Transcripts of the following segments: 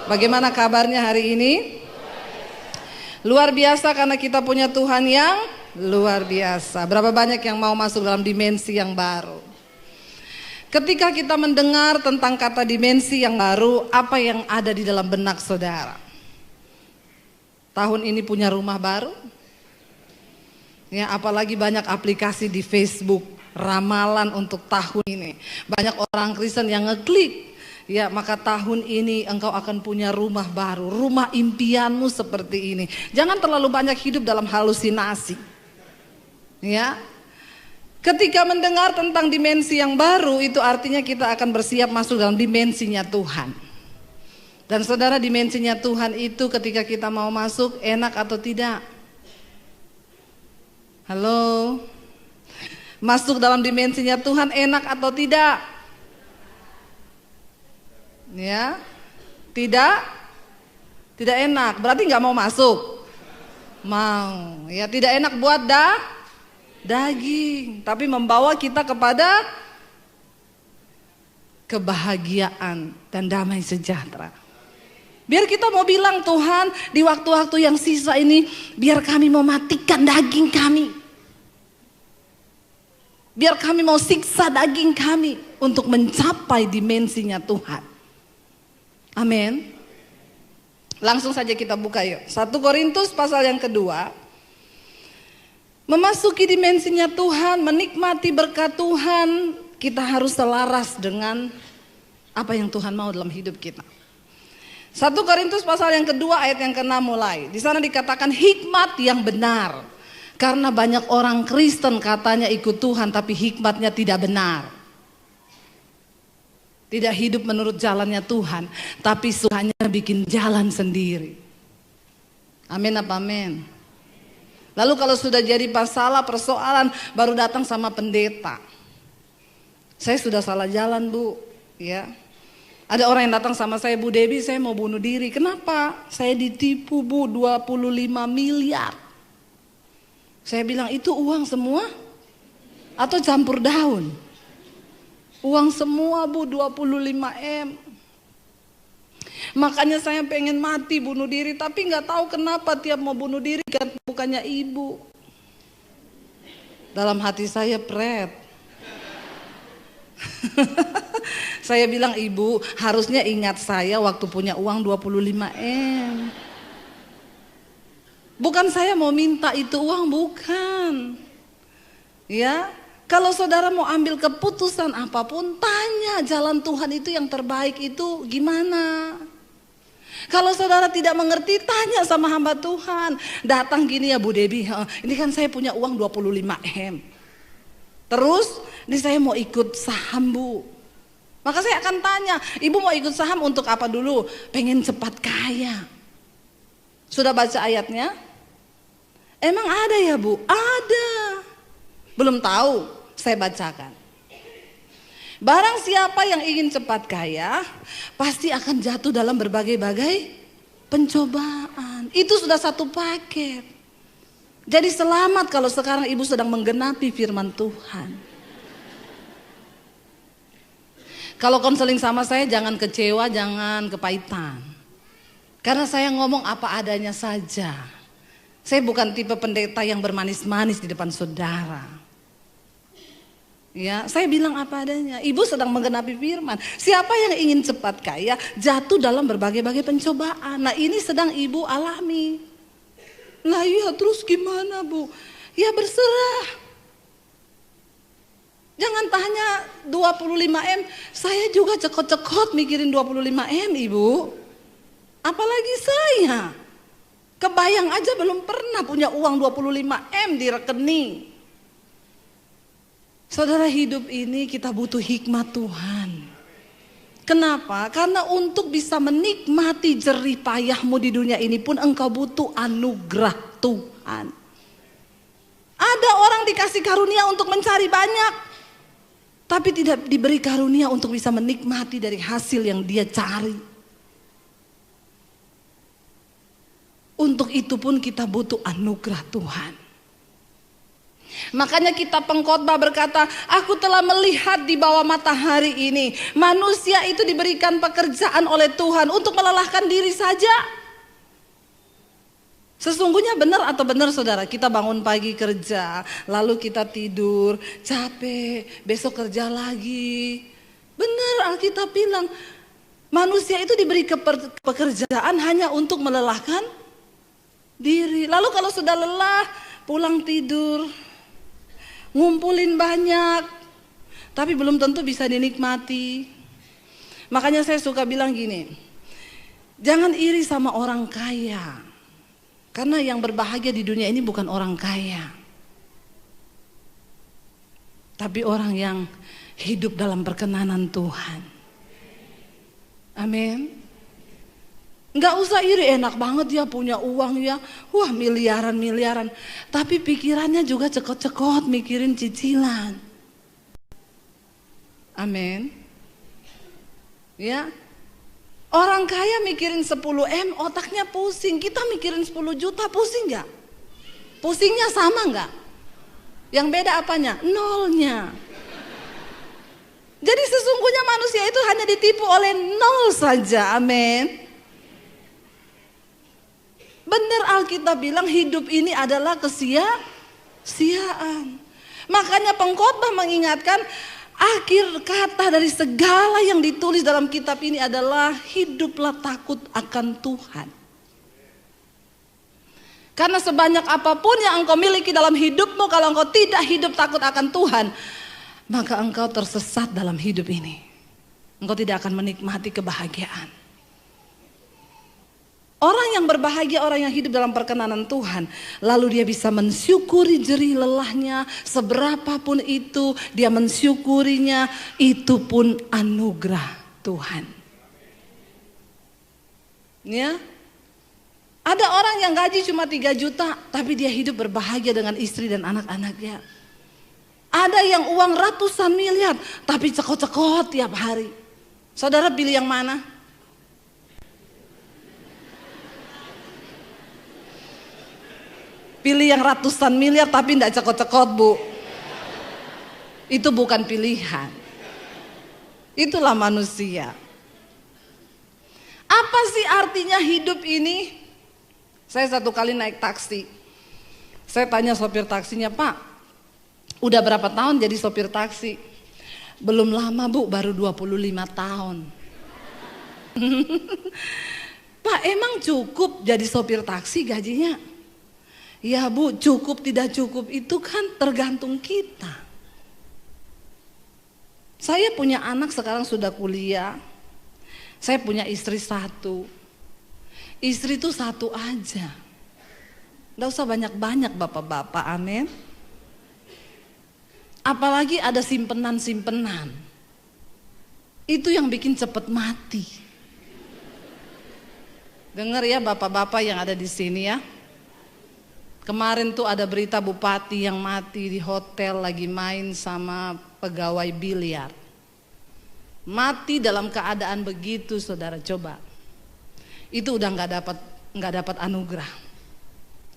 Bagaimana kabarnya hari ini? Luar biasa karena kita punya Tuhan yang luar biasa. Berapa banyak yang mau masuk dalam dimensi yang baru? Ketika kita mendengar tentang kata dimensi yang baru, apa yang ada di dalam benak saudara? Tahun ini punya rumah baru? Ya, apalagi banyak aplikasi di Facebook, ramalan untuk tahun ini. Banyak orang Kristen yang ngeklik. Ya, maka tahun ini engkau akan punya rumah baru, rumah impianmu seperti ini. Jangan terlalu banyak hidup dalam halusinasi. Ya. Ketika mendengar tentang dimensi yang baru, itu artinya kita akan bersiap masuk dalam dimensinya Tuhan. Dan saudara, dimensinya Tuhan itu ketika kita mau masuk, enak atau tidak? Halo? Masuk dalam dimensinya Tuhan enak atau tidak? Ya, tidak enak, berarti nggak mau masuk. Mau, ya tidak enak buat daging, tapi membawa kita kepada kebahagiaan dan damai sejahtera. Biar kita mau bilang, Tuhan, di waktu-waktu yang sisa ini, biar kami mau matikan daging kami. Biar kami mau siksa daging kami untuk mencapai dimensinya Tuhan. Amin. Langsung saja kita buka yuk. 1 Korintus pasal yang kedua. Memasuki dimensinya Tuhan, menikmati berkat Tuhan, kita harus selaras dengan apa yang Tuhan mau dalam hidup kita. 1 Korintus pasal yang kedua ayat yang ke-6 mulai. Di sana dikatakan hikmat yang benar. Karena banyak orang Kristen katanya ikut Tuhan tapi hikmatnya tidak benar. Tidak hidup menurut jalannya Tuhan, tapi suhanya bikin jalan sendiri. Amin apa amin? Lalu kalau sudah jadi masalah, persoalan, baru datang sama pendeta. Saya sudah salah jalan, Bu. Ya. Ada orang yang datang sama saya, Bu Debbie, saya mau bunuh diri. Kenapa? Saya ditipu, Bu, 25 miliar. Saya bilang, itu uang semua? Atau campur daun? Uang semua, Bu, 25 M. Makanya saya pengen mati, bunuh diri, tapi gak tahu kenapa tiap mau bunuh diri kan bukannya ibu. Dalam hati saya pret. Saya bilang, ibu harusnya ingat saya waktu punya uang 25 M. Bukan saya mau minta itu uang, bukan. Ya. Kalau saudara mau ambil keputusan apapun, tanya jalan Tuhan itu yang terbaik itu gimana. Kalau saudara tidak mengerti, tanya sama hamba Tuhan. Datang gini ya Bu Debbie, ini kan saya punya uang 25 M. Terus, ini saya mau ikut saham Bu. Maka saya akan tanya, ibu mau ikut saham untuk apa dulu? Pengen cepat kaya. Sudah baca ayatnya? Emang ada ya Bu? Ada. Belum tahu? Saya bacakan. Barang siapa yang ingin cepat kaya, pasti akan jatuh dalam berbagai-bagai pencobaan. Itu sudah satu paket. Jadi selamat kalau sekarang ibu sedang menggenapi firman Tuhan. Kalau konseling sama saya jangan kecewa, jangan kepahitan. Karena saya ngomong apa adanya saja. Saya bukan tipe pendeta yang bermanis-manis di depan saudara. Ya, saya bilang apa adanya. Ibu sedang menggenapi firman. Siapa yang ingin cepat kaya jatuh dalam berbagai-bagai pencobaan. Nah, ini sedang ibu alami. Lah iya, terus gimana Bu? Ya berserah. Jangan tanya 25 M. Saya juga cekot-cekot mikirin 25 M, Ibu. Apalagi saya. Kebayang aja belum pernah punya uang 25 M di rekening. Saudara, hidup ini kita butuh hikmat Tuhan. Kenapa? Karena untuk bisa menikmati jerih payahmu di dunia ini pun engkau butuh anugerah Tuhan. Ada orang dikasih karunia untuk mencari banyak, tapi tidak diberi karunia untuk bisa menikmati dari hasil yang dia cari. Untuk itu pun kita butuh anugerah Tuhan. Makanya kitab Pengkhotbah berkata, aku telah melihat di bawah matahari ini, manusia itu diberikan pekerjaan oleh Tuhan untuk melelahkan diri saja. Sesungguhnya benar atau benar saudara, kita bangun pagi kerja, lalu kita tidur, capek, besok kerja lagi. Benar, Alkitab bilang, manusia itu diberi pekerjaan hanya untuk melelahkan diri. Lalu kalau sudah lelah, pulang tidur, ngumpulin banyak, tapi belum tentu bisa dinikmati. Makanya saya suka bilang gini, jangan iri sama orang kaya. Karena yang berbahagia di dunia ini bukan orang kaya, tapi orang yang hidup dalam perkenanan Tuhan. Amin. Nggak usah iri, enak banget ya punya uang ya, wah miliaran. Tapi pikirannya juga cekot-cekot mikirin cicilan. Amin. Ya, orang kaya mikirin 10 M, otaknya pusing. Kita mikirin 10 juta, pusing nggak? Pusingnya sama nggak? Yang beda apanya? Nolnya. Jadi sesungguhnya manusia itu hanya ditipu oleh nol saja. Amin. Benar, Alkitab bilang hidup ini adalah kesia-siaan. Makanya Pengkhotbah mengingatkan, akhir kata dari segala yang ditulis dalam kitab ini adalah hiduplah takut akan Tuhan. Karena sebanyak apapun yang engkau miliki dalam hidupmu, kalau engkau tidak hidup takut akan Tuhan, maka engkau tersesat dalam hidup ini. Engkau tidak akan menikmati kebahagiaan. Orang yang berbahagia, orang yang hidup dalam perkenanan Tuhan, lalu dia bisa mensyukuri jerih lelahnya, seberapapun itu dia mensyukurinya, itu pun anugerah Tuhan. Ya, ada orang yang gaji cuma 3 juta, tapi dia hidup berbahagia dengan istri dan anak-anaknya. Ada yang uang ratusan miliar, tapi cekot-cekot tiap hari. Saudara pilih yang mana? Pilih yang ratusan miliar tapi tidak cekot-cekot, Bu. Itu bukan pilihan. Itulah manusia. Apa sih artinya hidup ini? Saya satu kali naik taksi. Saya tanya sopir taksinya, Pak, udah berapa tahun jadi sopir taksi? Belum lama, Bu, baru 25 tahun. Pak, emang cukup jadi sopir taksi gajinya? Ya, Bu, cukup tidak cukup itu kan tergantung kita. Saya punya anak sekarang sudah kuliah. Saya punya istri 1. Istri itu 1 aja. Nggak usah banyak-banyak bapak-bapak, amin. Apalagi ada simpenan-simpenan. Itu yang bikin cepet mati. Dengar ya bapak-bapak yang ada di sini ya. Kemarin tuh ada berita bupati yang mati di hotel lagi main sama pegawai biliar. Mati dalam keadaan begitu, saudara, coba. Itu udah nggak dapat anugerah.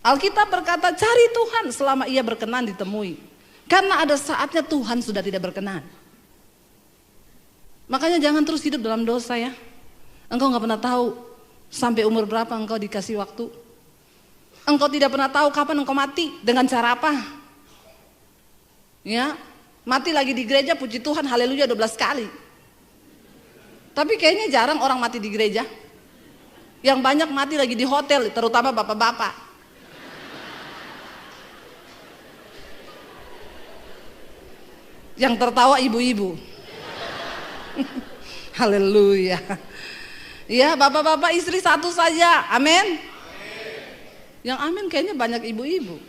Alkitab berkata, cari Tuhan selama ia berkenan ditemui. Karena ada saatnya Tuhan sudah tidak berkenan. Makanya jangan terus hidup dalam dosa ya. Engkau nggak pernah tahu sampai umur berapa engkau dikasih waktu. Engkau tidak pernah tahu kapan engkau mati, dengan cara apa. Ya, mati lagi di gereja, puji Tuhan, haleluya 12 kali. Tapi kayaknya jarang orang mati di gereja. Yang banyak mati lagi di hotel, terutama bapak-bapak. Yang tertawa ibu-ibu. Haleluya. Ya, bapak-bapak istri 1 saja, amin. Yang amin kayaknya banyak ibu-ibu.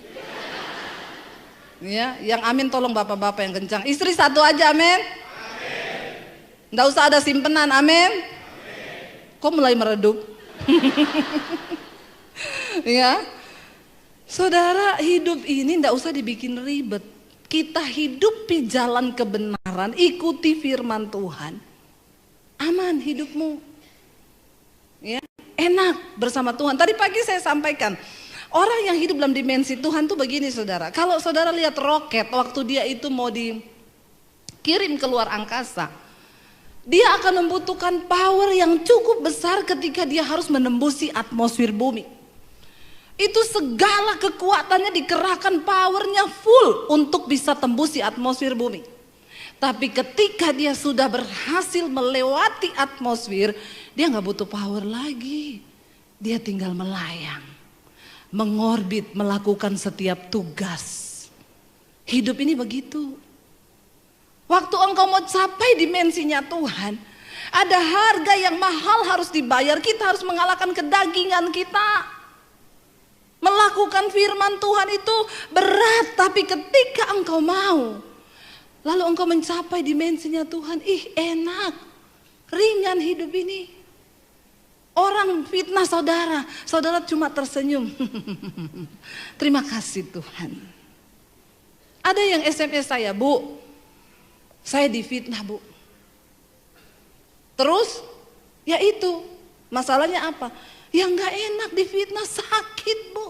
Ya, yang amin tolong bapak-bapak yang kencang. Istri 1 aja, amin. Nggak usah ada simpenan, amin. Kok mulai meredup? Ya, saudara, hidup ini nggak usah dibikin ribet. Kita hidupi jalan kebenaran, ikuti firman Tuhan. Aman hidupmu. Ya, enak bersama Tuhan. Tadi pagi saya sampaikan, Orang yang hidup dalam dimensi Tuhan tuh begini saudara. Kalau saudara lihat roket waktu dia itu mau dikirim keluar angkasa, dia akan membutuhkan power yang cukup besar ketika dia harus menembusi atmosfer bumi. Itu segala kekuatannya dikerahkan, powernya full untuk bisa tembusi atmosfer bumi. Tapi ketika dia sudah berhasil melewati atmosfer, dia gak butuh power lagi. Dia tinggal melayang, mengorbit, melakukan setiap tugas. Hidup ini begitu. Waktu engkau mau capai dimensinya Tuhan, ada harga yang mahal harus dibayar. Kita harus mengalahkan kedagingan kita. Melakukan firman Tuhan itu berat, tapi ketika engkau mau, lalu engkau mencapai dimensinya Tuhan, enak, ringan hidup ini. Orang fitnah saudara, saudara cuma tersenyum. Terima kasih Tuhan. Ada yang SMS saya, Bu, saya difitnah Bu. Terus, ya itu, masalahnya apa? Yang gak enak difitnah, sakit Bu.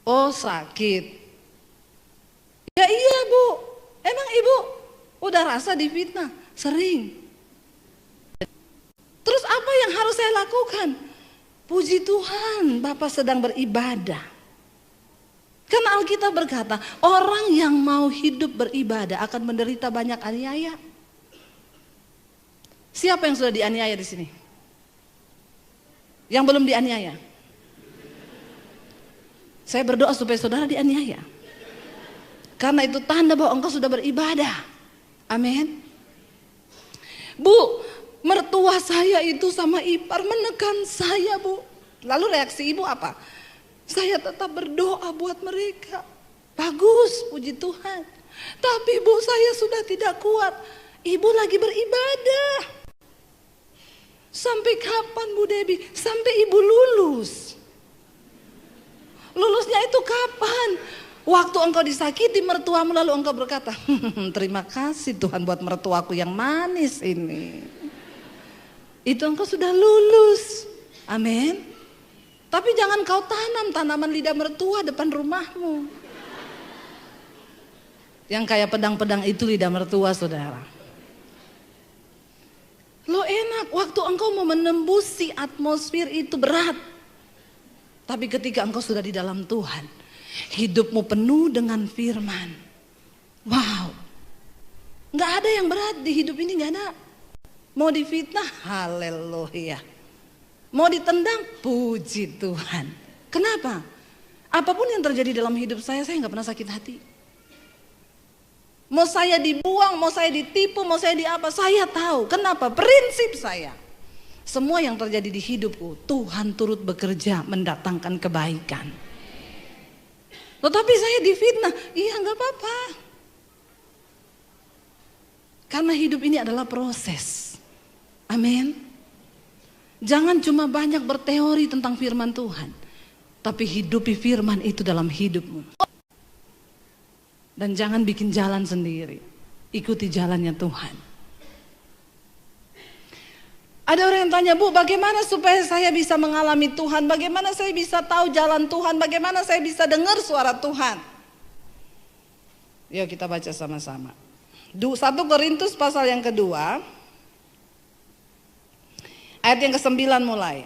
Oh sakit. Ya iya Bu, emang Ibu udah rasa difitnah? Sering. Terus apa yang harus saya lakukan? Puji Tuhan, Bapak sedang beribadah. Karena Alkitab berkata, orang yang mau hidup beribadah akan menderita banyak aniaya. Siapa yang sudah dianiaya di sini? Yang belum dianiaya? Saya berdoa supaya saudara dianiaya. Karena itu tanda bahwa engkau sudah beribadah. Amin. Bu, mertua saya itu sama ipar menekan saya Bu. Lalu reaksi ibu apa? Saya tetap berdoa buat mereka. Bagus, puji Tuhan. Tapi Bu, saya sudah tidak kuat. Ibu lagi beribadah. Sampai kapan Bu Debbie? Sampai ibu lulus. Lulusnya itu kapan? Waktu engkau disakiti mertuamu lalu engkau berkata, terima kasih Tuhan buat mertuaku yang manis ini. Itu engkau sudah lulus. Amin. Tapi jangan kau tanam tanaman lidah mertua depan rumahmu. Yang kayak pedang-pedang itu lidah mertua saudara. Lo enak, waktu engkau mau menembusi atmosfer itu berat. Tapi ketika engkau sudah di dalam Tuhan, hidupmu penuh dengan firman. Wow, gak ada yang berat di hidup ini, gak ada. Mau difitnah, haleluya. Mau ditendang, puji Tuhan. Kenapa? Apapun yang terjadi dalam hidup saya gak pernah sakit hati. Mau saya dibuang, mau saya ditipu, mau saya di apa, saya tahu. Kenapa? Prinsip saya. Semua yang terjadi di hidupku, Tuhan turut bekerja mendatangkan kebaikan. Tetapi saya difitnah, iya gak apa-apa. Karena hidup ini adalah proses. Amin. Jangan cuma banyak berteori tentang firman Tuhan, tapi hidupi firman itu dalam hidupmu. Dan jangan bikin jalan sendiri. Ikuti jalannya Tuhan. Ada orang yang tanya, Bu, bagaimana supaya saya bisa mengalami Tuhan? Bagaimana saya bisa tahu jalan Tuhan? Bagaimana saya bisa dengar suara Tuhan? Yuk kita baca sama-sama. 1 Korintus pasal yang kedua, ayat yang ke-9 mulai.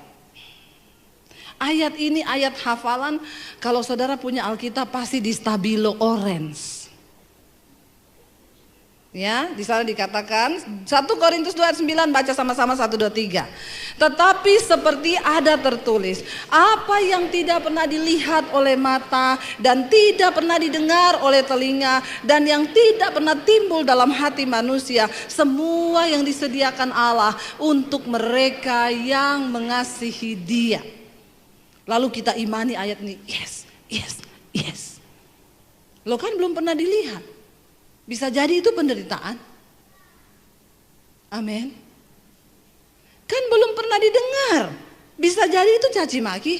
Ayat ini ayat hafalan, kalau saudara punya Alkitab pasti di stabilo orange. Ya, di sana dikatakan 1 Korintus 2 ayat 9, baca sama-sama 1, 2, 3. Tetapi seperti ada tertulis, apa yang tidak pernah dilihat oleh mata dan tidak pernah didengar oleh telinga dan yang tidak pernah timbul dalam hati manusia, semua yang disediakan Allah untuk mereka yang mengasihi Dia. Lalu kita imani ayat ini, yes, yes, yes. Lo kan belum pernah dilihat. Bisa jadi itu penderitaan. Amin. Kan belum pernah didengar. Bisa jadi itu caci maki.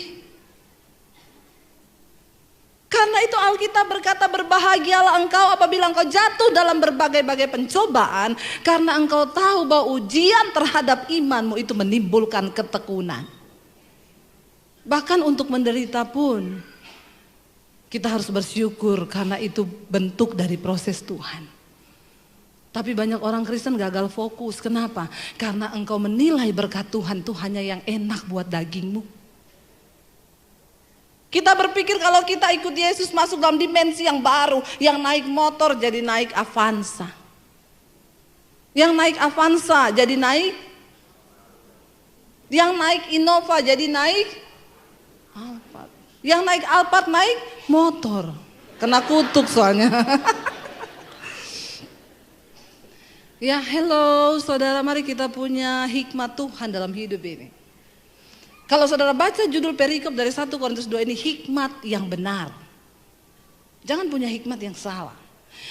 Karena itu Alkitab berkata, berbahagialah engkau apabila engkau jatuh dalam berbagai-bagai pencobaan, karena engkau tahu bahwa ujian terhadap imanmu itu menimbulkan ketekunan. Bahkan untuk menderita pun kita harus bersyukur karena itu bentuk dari proses Tuhan. Tapi banyak orang Kristen gagal fokus. Kenapa? Karena engkau menilai berkat Tuhan itu hanya yang enak buat dagingmu. Kita berpikir kalau kita ikut Yesus masuk dalam dimensi yang baru. Yang naik motor jadi naik Avanza. Yang naik Avanza jadi naik. Yang naik Innova jadi naik Alphard. Yang naik Alphard naik motor. Kena kutuk soalnya. Ya, hello saudara, mari kita punya hikmat Tuhan dalam hidup ini. Kalau saudara baca judul perikop dari 1 Korintus 2 ini, hikmat yang benar. Jangan punya hikmat yang salah.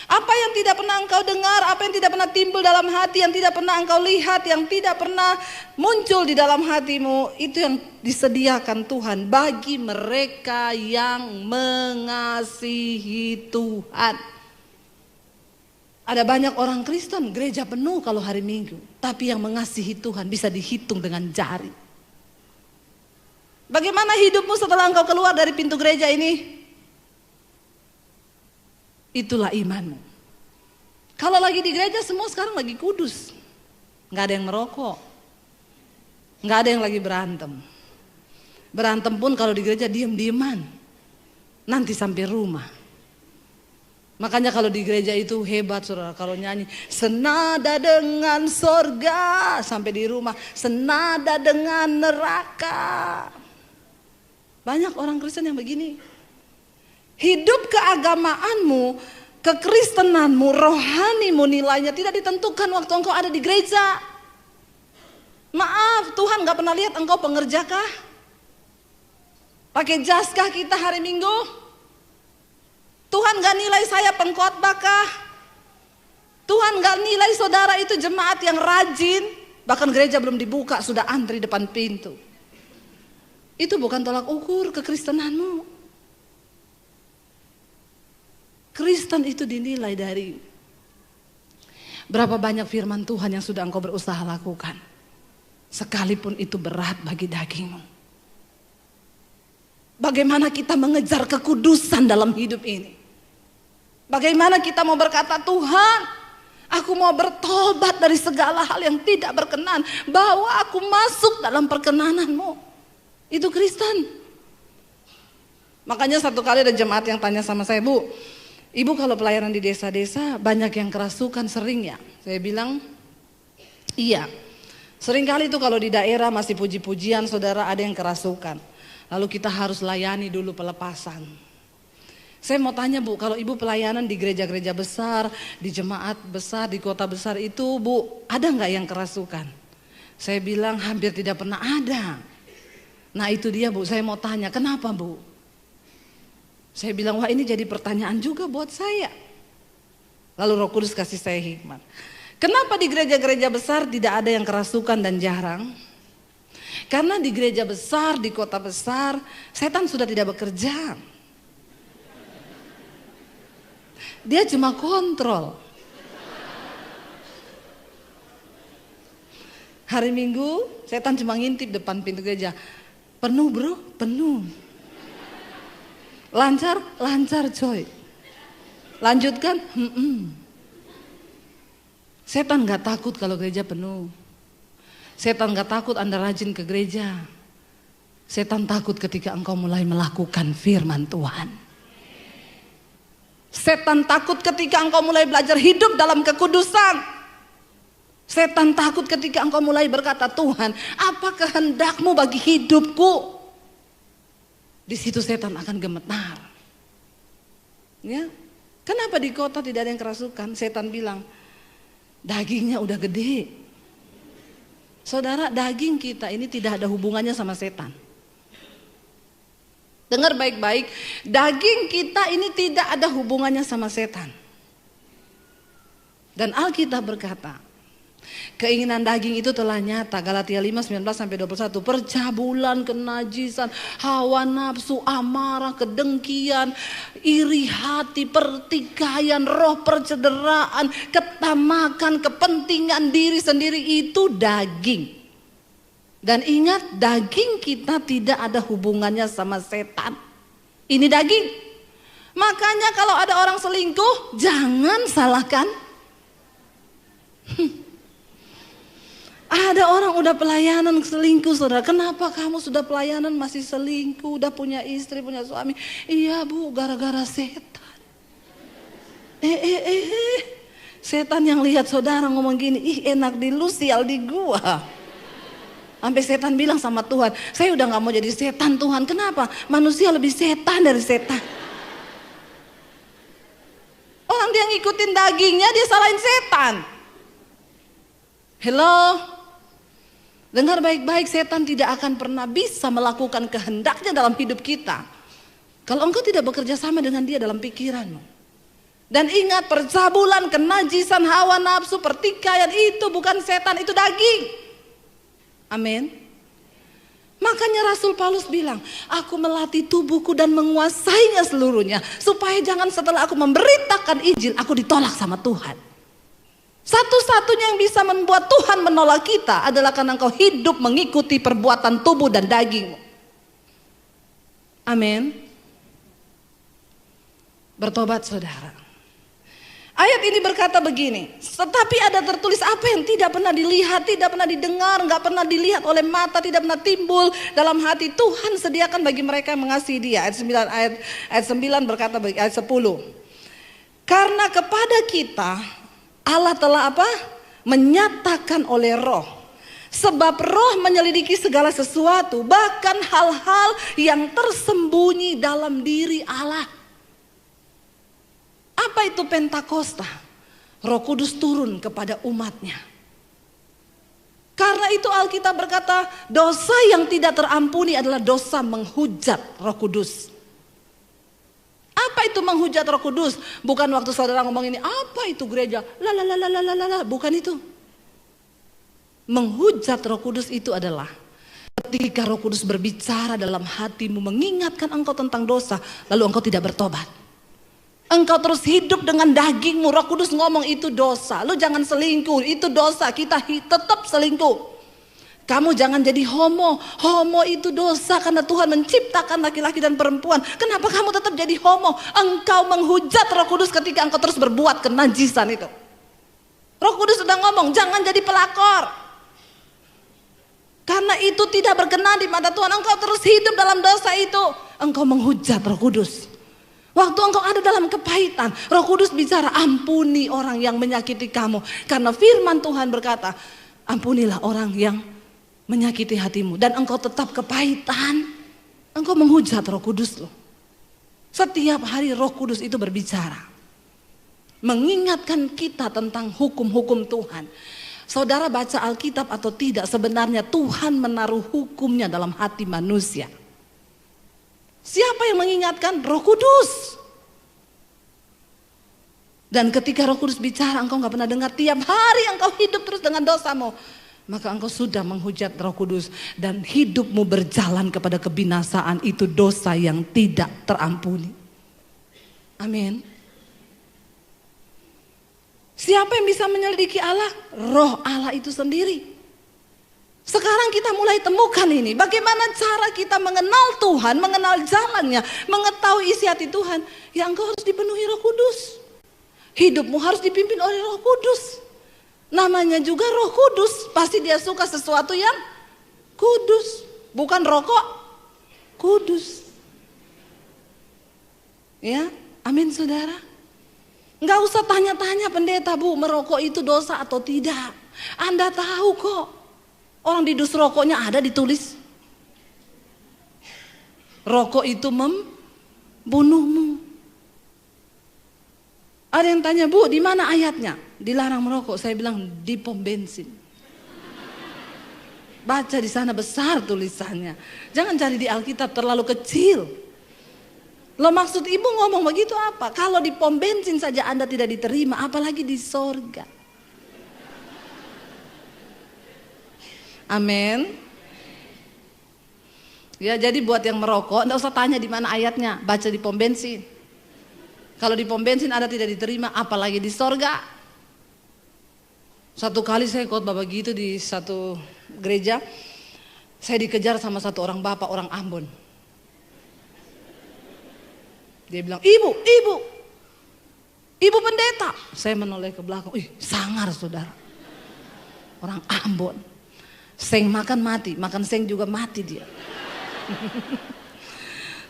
Apa yang tidak pernah engkau dengar, apa yang tidak pernah timbul dalam hati, yang tidak pernah engkau lihat, yang tidak pernah muncul di dalam hatimu, itu yang disediakan Tuhan bagi mereka yang mengasihi Tuhan. Ada banyak orang Kristen, gereja penuh kalau hari Minggu, tapi yang mengasihi Tuhan bisa dihitung dengan jari. Bagaimana hidupmu setelah engkau keluar dari pintu gereja ini? Itulah imanmu. Kalau lagi di gereja semua sekarang lagi kudus. Gak ada yang merokok. Gak ada yang lagi berantem. Berantem pun kalau di gereja diem-dieman. Nanti sampai rumah. Makanya kalau di gereja itu hebat saudara. Kalau nyanyi senada dengan sorga. Sampai di rumah senada dengan neraka. Banyak orang Kristen yang begini. Hidup keagamaanmu, kekristenanmu, rohanimu nilainya tidak ditentukan waktu engkau ada di gereja. Maaf, Tuhan gak pernah lihat engkau pengerja kah? Pakai jas kah kita hari Minggu? Tuhan gak nilai saya pengkhotbah kah? Tuhan gak nilai saudara itu jemaat yang rajin. Bahkan gereja belum dibuka sudah antri depan pintu. Itu bukan tolak ukur kekristenanmu. Kristen itu dinilai dari berapa banyak firman Tuhan yang sudah engkau berusaha lakukan. Sekalipun itu berat bagi dagingmu. Bagaimana kita mengejar kekudusan dalam hidup ini. Bagaimana kita mau berkata, Tuhan, aku mau bertobat dari segala hal yang tidak berkenan. Bawa aku masuk dalam perkenanan-Mu. Itu Kristen. Makanya satu kali ada jemaat yang tanya sama saya, Bu, Ibu kalau pelayanan di desa-desa banyak yang kerasukan sering ya? Saya bilang, iya. Seringkali itu kalau di daerah masih puji-pujian saudara ada yang kerasukan. Lalu kita harus layani dulu pelepasan. Saya mau tanya Bu, kalau Ibu pelayanan di gereja-gereja besar, di jemaat besar, di kota besar itu Bu, ada nggak yang kerasukan? Saya bilang hampir tidak pernah ada. Nah itu dia Bu, saya mau tanya, kenapa Bu? Saya bilang, wah ini jadi pertanyaan juga buat saya. Lalu Roh Kudus kasih saya hikmat. Kenapa di gereja-gereja besar tidak ada yang kerasukan dan jarang? Karena di gereja besar, di kota besar, setan sudah tidak bekerja. Dia cuma kontrol. Hari Minggu, setan cuma ngintip depan pintu gereja. Penuh bro, penuh. Lancar, lancar coy. Lanjutkan, Setan gak takut kalau gereja penuh. Setan gak takut Anda rajin ke gereja. Setan takut ketika engkau mulai melakukan firman Tuhan. Setan takut ketika engkau mulai belajar hidup dalam kekudusan. Setan takut ketika engkau mulai berkata, Tuhan, apa kehendakmu bagi hidupku? Di situ setan akan gemetar. Ya, kenapa di kota tidak ada yang kerasukan? Setan bilang, dagingnya udah gede. Saudara, daging kita ini tidak ada hubungannya sama setan. Dengar baik-baik, daging kita ini tidak ada hubungannya sama setan. Dan Alkitab berkata, keinginan daging itu telah nyata. Galatia 5:19-21. Percabulan, kenajisan, hawa nafsu, amarah, kedengkian, iri hati, pertikaian, roh percederaan, ketamakan, kepentingan diri sendiri itu daging. Dan ingat, daging kita tidak ada hubungannya sama setan. Ini daging. Makanya kalau ada orang selingkuh, jangan salahkan. Ada orang udah pelayanan selingkuh, saudara. Kenapa kamu sudah pelayanan masih selingkuh? Udah punya istri, punya suami. Iya bu, gara-gara setan. Setan yang lihat saudara ngomong gini, ih enak di lu, sial di gua. Sampai setan bilang sama Tuhan, saya udah gak mau jadi setan Tuhan. Kenapa? Manusia lebih setan dari setan. Orang dia ngikutin dagingnya, dia salahin setan. Hello? Dengar baik-baik, setan tidak akan pernah bisa melakukan kehendaknya dalam hidup kita kalau engkau tidak bekerja sama dengan dia dalam pikiranmu. Dan ingat, percabulan, kenajisan, hawa nafsu, pertikaian itu bukan setan, itu daging. Amin. Makanya Rasul Paulus bilang, aku melatih tubuhku dan menguasainya seluruhnya, supaya jangan setelah aku memberitakan Injil, aku ditolak sama Tuhan. Satu-satunya yang bisa membuat Tuhan menolak kita adalah karena engkau hidup mengikuti perbuatan tubuh dan dagingmu. Amin. Bertobat saudara. Ayat ini berkata begini, tetapi ada tertulis apa yang tidak pernah dilihat, tidak pernah didengar, gak pernah dilihat oleh mata, tidak pernah timbul dalam hati, Tuhan sediakan bagi mereka yang mengasihi dia. Ayat 9 berkata bagi ayat 10. Karena kepada kita Allah telah apa? Menyatakan oleh Roh. Sebab Roh menyelidiki segala sesuatu, bahkan hal-hal yang tersembunyi dalam diri Allah. Apa itu Pentakosta? Roh Kudus turun kepada umatnya. Karena itu Alkitab berkata, dosa yang tidak terampuni adalah dosa menghujat Roh Kudus. Apa itu menghujat Roh Kudus? Bukan waktu saudara ngomong ini, apa itu gereja? Bukan itu. Menghujat Roh Kudus itu adalah ketika Roh Kudus berbicara dalam hatimu, mengingatkan engkau tentang dosa, lalu engkau tidak bertobat. Engkau terus hidup dengan dagingmu. Roh Kudus ngomong itu dosa, lu jangan selingkuh, itu dosa, kita tetap selingkuh. Kamu jangan jadi homo. Homo itu dosa karena Tuhan menciptakan laki-laki dan perempuan. Kenapa kamu tetap jadi homo? Engkau menghujat Roh Kudus ketika engkau terus berbuat kenajisan itu. Roh Kudus sudah ngomong, jangan jadi pelakor. Karena itu tidak berkenan di mata Tuhan. Engkau terus hidup dalam dosa itu, engkau menghujat Roh Kudus. Waktu engkau ada dalam kepahitan, Roh Kudus bicara, ampuni orang yang menyakiti kamu. Karena firman Tuhan berkata, ampunilah orang yang menyakiti hatimu. Dan engkau tetap kepahitan, engkau menghujat Roh Kudus loh. Setiap hari Roh Kudus itu berbicara, mengingatkan kita tentang hukum-hukum Tuhan. Saudara baca Alkitab atau tidak, sebenarnya Tuhan menaruh hukumnya dalam hati manusia. Siapa yang mengingatkan? Roh Kudus. Dan ketika Roh Kudus bicara, engkau gak pernah dengar, tiap hari engkau hidup terus dengan dosamu, maka engkau sudah menghujat Roh Kudus. Dan hidupmu berjalan kepada kebinasaan. Itu dosa yang tidak terampuni. Amin. Siapa yang bisa menyelidiki Allah? Roh Allah itu sendiri. Sekarang kita mulai temukan ini. Bagaimana cara kita mengenal Tuhan, mengenal jalannya, mengetahui isi hati Tuhan. Ya engkau harus dipenuhi Roh Kudus. Hidupmu harus dipimpin oleh Roh Kudus. Namanya juga Roh Kudus. Pasti dia suka sesuatu yang kudus. Bukan rokok, kudus. Ya, amin saudara. Enggak usah tanya-tanya pendeta, bu, merokok itu dosa atau tidak. Anda tahu kok. Orang di dus rokoknya ada ditulis, rokok itu membunuhmu. Ada yang tanya, bu, di mana ayatnya dilarang merokok? Saya bilang di pom bensin. Baca di sana besar tulisannya. Jangan cari di Alkitab, terlalu kecil. Lo maksud ibu ngomong begitu apa? Kalau di pom bensin saja Anda tidak diterima, apalagi di sorga. Amin. Ya, jadi buat yang merokok, enggak usah tanya di mana ayatnya, baca di pom bensin. Kalau di pom bensin Anda tidak diterima, apalagi di sorga. Satu kali saya khotbah begitu di satu gereja. Saya dikejar sama satu orang bapak, orang Ambon. Dia bilang, ibu pendeta. Saya menoleh ke belakang, sangar saudara. Orang Ambon. Seng makan mati, makan seng juga mati dia.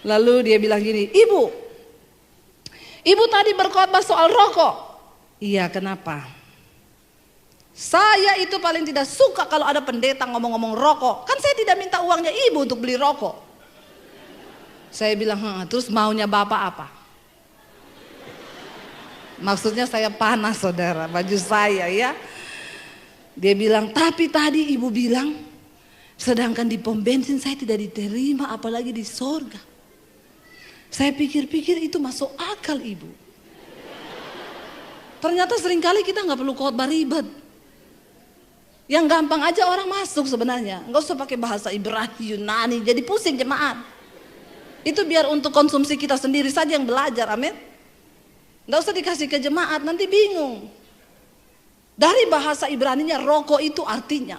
Lalu dia bilang gini, ibu tadi berkhotbah soal rokok. Iya, kenapa? Saya itu paling tidak suka kalau ada pendeta ngomong-ngomong rokok. Kan saya tidak minta uangnya ibu untuk beli rokok. Saya bilang, terus maunya bapak apa? Maksudnya saya panas saudara, baju saya ya. Dia bilang, tapi tadi ibu bilang, sedangkan di pom bensin saya tidak diterima, apalagi di sorga. Saya pikir-pikir itu masuk akal ibu. Ternyata seringkali kita nggak perlu khotbah ribet. Yang gampang aja orang masuk sebenarnya. Nggak usah pakai bahasa Ibrani, Yunani, jadi pusing jemaat. Itu biar untuk konsumsi kita sendiri saja yang belajar, amin. Nggak usah dikasih ke jemaat, nanti bingung. Dari bahasa Ibraninya rokok itu artinya.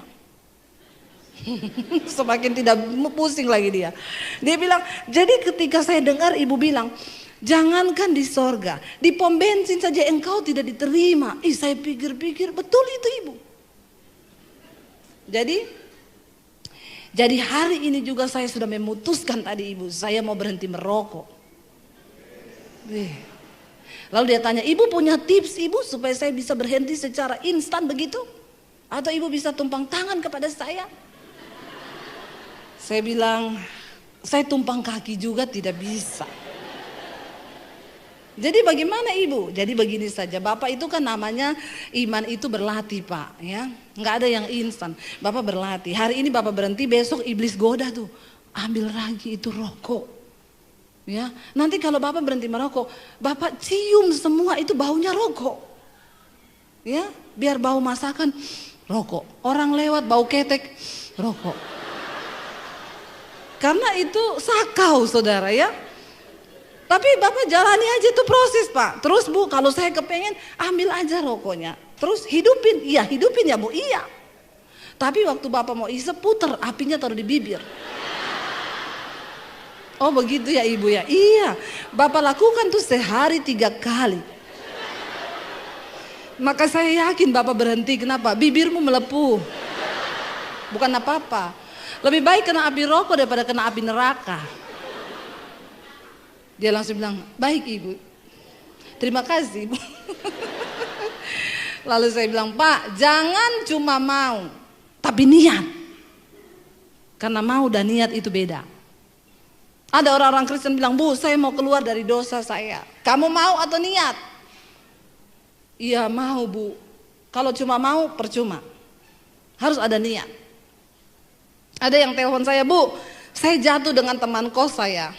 Semakin tidak pusing lagi dia. Dia bilang, jadi ketika saya dengar ibu bilang, jangankan di sorga, di pom bensin saja engkau tidak diterima. Saya pikir-pikir betul itu ibu. Jadi hari ini juga saya sudah memutuskan tadi ibu, saya mau berhenti merokok. Lalu dia tanya, ibu punya tips ibu supaya saya bisa berhenti secara instan begitu? Atau ibu bisa tumpang tangan kepada saya? Saya bilang, saya tumpang kaki juga tidak bisa. Jadi bagaimana ibu? Jadi begini saja, bapak itu kan namanya iman itu berlatih pak, ya, nggak ada yang instan. Bapak berlatih. Hari ini bapak berhenti, besok iblis goda tuh, ambil lagi itu rokok. Ya, nanti kalau bapak berhenti merokok, bapak cium semua itu baunya rokok. Ya, biar bau masakan rokok. Orang lewat bau ketek rokok. Karena itu sakau saudara ya. Tapi bapak jalani aja itu proses pak. Terus bu, kalau saya kepengen ambil aja rokoknya. Terus hidupin, iya hidupin ya bu, iya. Tapi waktu bapak mau isep puter, apinya taruh di bibir. Oh begitu ya ibu ya, iya. Bapak lakukan tuh sehari 3 kali. Maka saya yakin bapak berhenti, kenapa? Bibirmu melepuh. Bukan apa-apa. Lebih baik kena api rokok daripada kena api neraka. Dia langsung bilang, baik ibu. Terima kasih ibu. Lalu saya bilang, pak jangan cuma mau, tapi niat. Karena mau dan niat itu beda. Ada orang-orang Kristen bilang, bu saya mau keluar dari dosa saya. Kamu mau atau niat? Iya mau bu. Kalau cuma mau percuma. Harus ada niat. Ada yang telepon saya, bu saya jatuh dengan teman kos saya.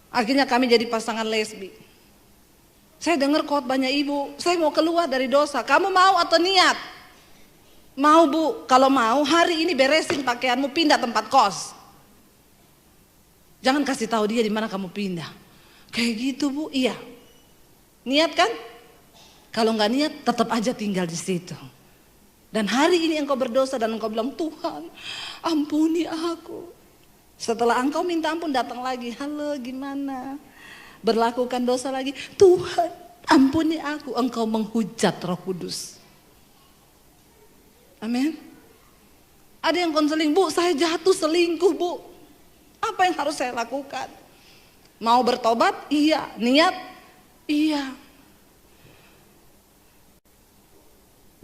Akhirnya kami jadi pasangan lesbi. Saya dengar khotbahnya ibu, saya mau keluar dari dosa. Kamu mau atau niat? Mau bu. Kalau mau hari ini beresin pakaianmu, pindah tempat kos. Jangan kasih tahu dia di mana kamu pindah. Kayak gitu bu, iya. Niat kan? Kalau nggak niat, tetap aja tinggal di situ. Dan hari ini engkau berdosa dan engkau bilang, Tuhan, ampuni aku. Setelah engkau minta ampun, datang lagi, halo gimana? Berlakukan dosa lagi, Tuhan, ampuni aku. Engkau menghujat Roh Kudus. Amin. Ada yang konseling, bu, saya jatuh selingkuh bu. Apa yang harus saya lakukan? Mau bertobat? Iya. Niat? Iya.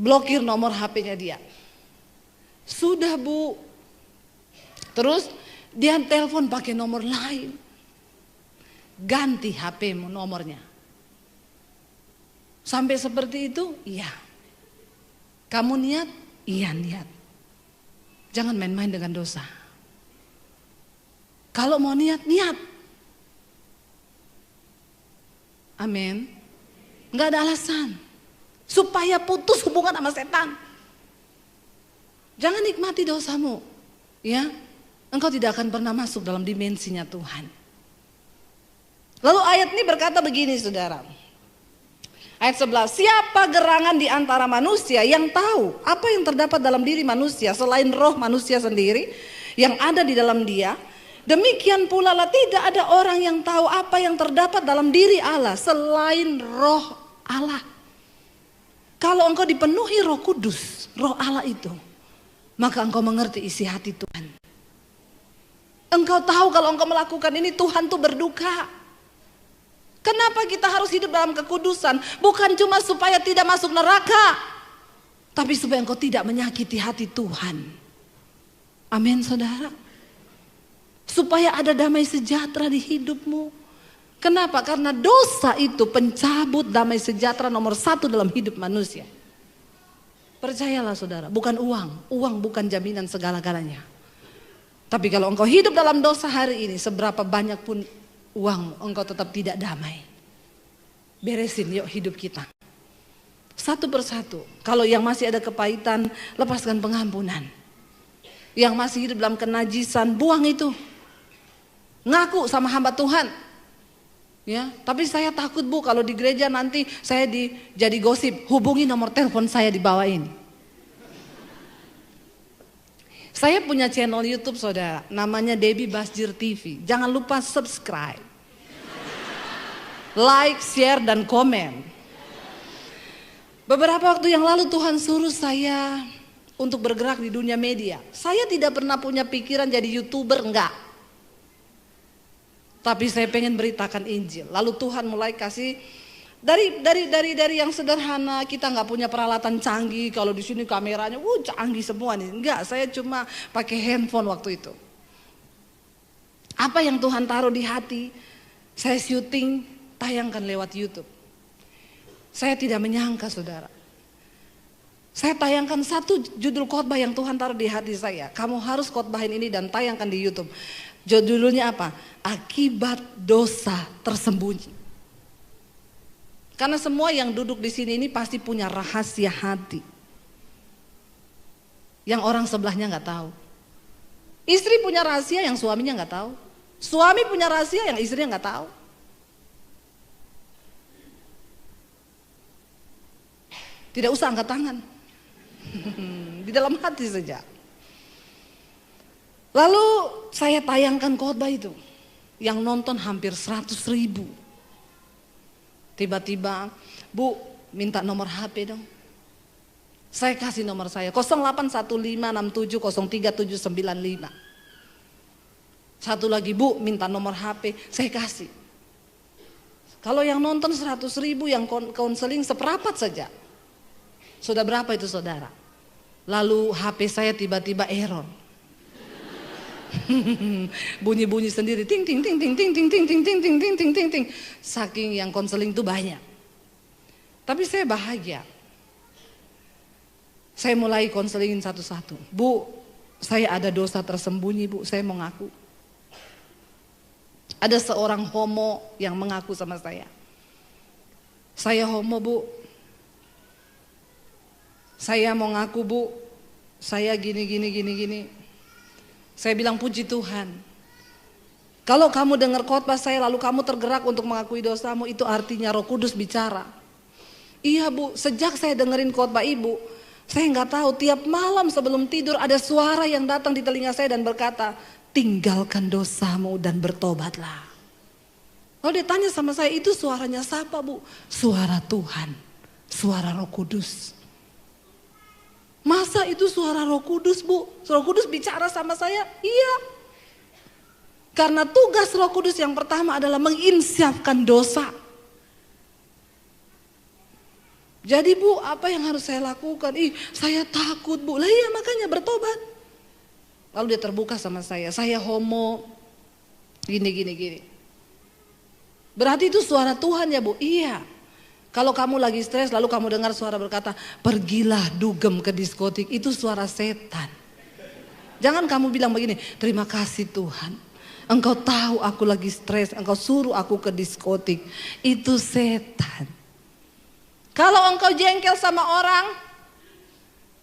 Blokir nomor HP-nya dia. Sudah bu. Terus dia telepon pakai nomor lain. Ganti HP-mu nomornya. Sampai seperti itu? Iya. Kamu niat? Iya niat. Jangan main-main dengan dosa. Kalau mau niat, niat. Amin. Nggak ada alasan. Supaya putus hubungan sama setan. Jangan nikmati dosamu. Ya, engkau tidak akan pernah masuk dalam dimensinya Tuhan. Lalu ayat ini berkata begini saudara. Ayat 11, siapa gerangan di antara manusia yang tahu apa yang terdapat dalam diri manusia selain roh manusia sendiri yang ada di dalam dia. Demikian pula lah tidak ada orang yang tahu apa yang terdapat dalam diri Allah selain roh Allah. Kalau engkau dipenuhi Roh Kudus, Roh Allah itu, maka engkau mengerti isi hati Tuhan. Engkau tahu kalau engkau melakukan ini Tuhan tuh berduka. Kenapa kita harus hidup dalam kekudusan? Bukan cuma supaya tidak masuk neraka, tapi supaya engkau tidak menyakiti hati Tuhan. Amin saudara. Supaya ada damai sejahtera di hidupmu. Kenapa? Karena dosa itu pencabut damai sejahtera nomor 1 dalam hidup manusia. Percayalah saudara, bukan uang. Uang bukan jaminan segala-galanya. Tapi kalau engkau hidup dalam dosa hari ini, seberapa banyak pun uang, engkau tetap tidak damai. Beresin yuk hidup kita. Satu persatu. Kalau yang masih ada kepahitan, lepaskan pengampunan. Yang masih hidup dalam kenajisan, buang itu. Ngaku sama hamba Tuhan. Ya, tapi saya takut Bu kalau di gereja nanti saya jadi gosip. Hubungi nomor telepon saya di bawah ini. Saya punya channel YouTube saudara, namanya Debbie Basjir TV. Jangan lupa subscribe, like, share, dan komen. Beberapa waktu yang lalu Tuhan suruh saya untuk bergerak di dunia media. Saya tidak pernah punya pikiran jadi YouTuber, enggak. Tapi saya pengen beritakan Injil. Lalu Tuhan mulai kasih dari yang sederhana, kita nggak punya peralatan canggih. Kalau di sini kameranya, canggih semua nih. Enggak, saya cuma pakai handphone waktu itu. Apa yang Tuhan taruh di hati, saya syuting, tayangkan lewat YouTube. Saya tidak menyangka saudara. Saya tayangkan satu judul khotbah yang Tuhan taruh di hati saya. Kamu harus khotbahin ini dan tayangkan di YouTube. Judulnya apa? Akibat dosa tersembunyi. Karena semua yang duduk di sini ini pasti punya rahasia hati yang orang sebelahnya nggak tahu. Istri punya rahasia yang suaminya nggak tahu. Suami punya rahasia yang istrinya nggak tahu. Tidak usah angkat tangan. Di dalam hati saja. Lalu saya tayangkan khotbah itu, yang nonton hampir 100.000. Tiba-tiba, Bu, minta nomor HP dong. Saya kasih nomor saya, 081567037795. Satu lagi, Bu, minta nomor HP, saya kasih. Kalau yang nonton 100.000, yang konseling seperapat saja. Sudah berapa itu saudara? Lalu HP saya tiba-tiba error. Bunyi-bunyi sendiri, ting ting ting ting ting ting ting ting ting ting ting ting ting ting. Saking yang konseling itu banyak. Tapi saya bahagia. Saya mulai konselingin satu-satu. Bu, saya ada dosa tersembunyi Bu, saya mau ngaku. Ada seorang homo yang mengaku sama saya. Saya homo Bu. Saya mau ngaku Bu, saya gini. Saya bilang puji Tuhan. Kalau kamu dengar khotbah saya lalu kamu tergerak untuk mengakui dosamu, itu artinya Roh Kudus bicara. Iya Bu, sejak saya dengerin khotbah Ibu, saya nggak tahu tiap malam sebelum tidur ada suara yang datang di telinga saya dan berkata, tinggalkan dosamu dan bertobatlah. Lalu dia tanya sama saya, itu suaranya siapa Bu? Suara Tuhan, suara Roh Kudus. Masa itu suara Roh Kudus Bu? Roh Kudus bicara sama saya? Iya. Karena tugas Roh Kudus yang pertama adalah menginsyafkan dosa. Jadi Bu, apa yang harus saya lakukan? Saya takut Bu. Lah iya, makanya bertobat. Lalu dia terbuka sama saya homo, gini. Berarti itu suara Tuhan ya Bu? Iya. Kalau kamu lagi stres lalu kamu dengar suara berkata, pergilah dugem ke diskotik, itu suara setan. Jangan kamu bilang begini, terima kasih Tuhan, engkau tahu aku lagi stres, engkau suruh aku ke diskotik. Itu setan. Kalau engkau jengkel sama orang,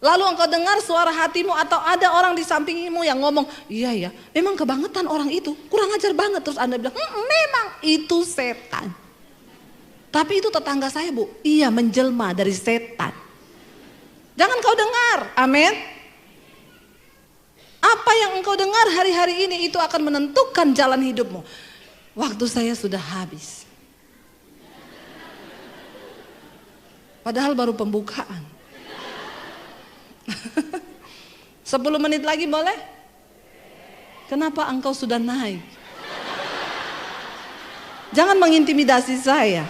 lalu engkau dengar suara hatimu atau ada orang di sampingmu yang ngomong, iya ya, memang kebangetan orang itu, kurang ajar banget. Terus Anda bilang, memang itu setan. Tapi itu tetangga saya Bu, iya menjelma dari setan. Jangan kau dengar, amin. Apa yang engkau dengar hari-hari ini itu akan menentukan jalan hidupmu. Waktu saya sudah habis. Padahal baru pembukaan. 10 menit lagi boleh? Kenapa engkau sudah naik? Jangan mengintimidasi saya.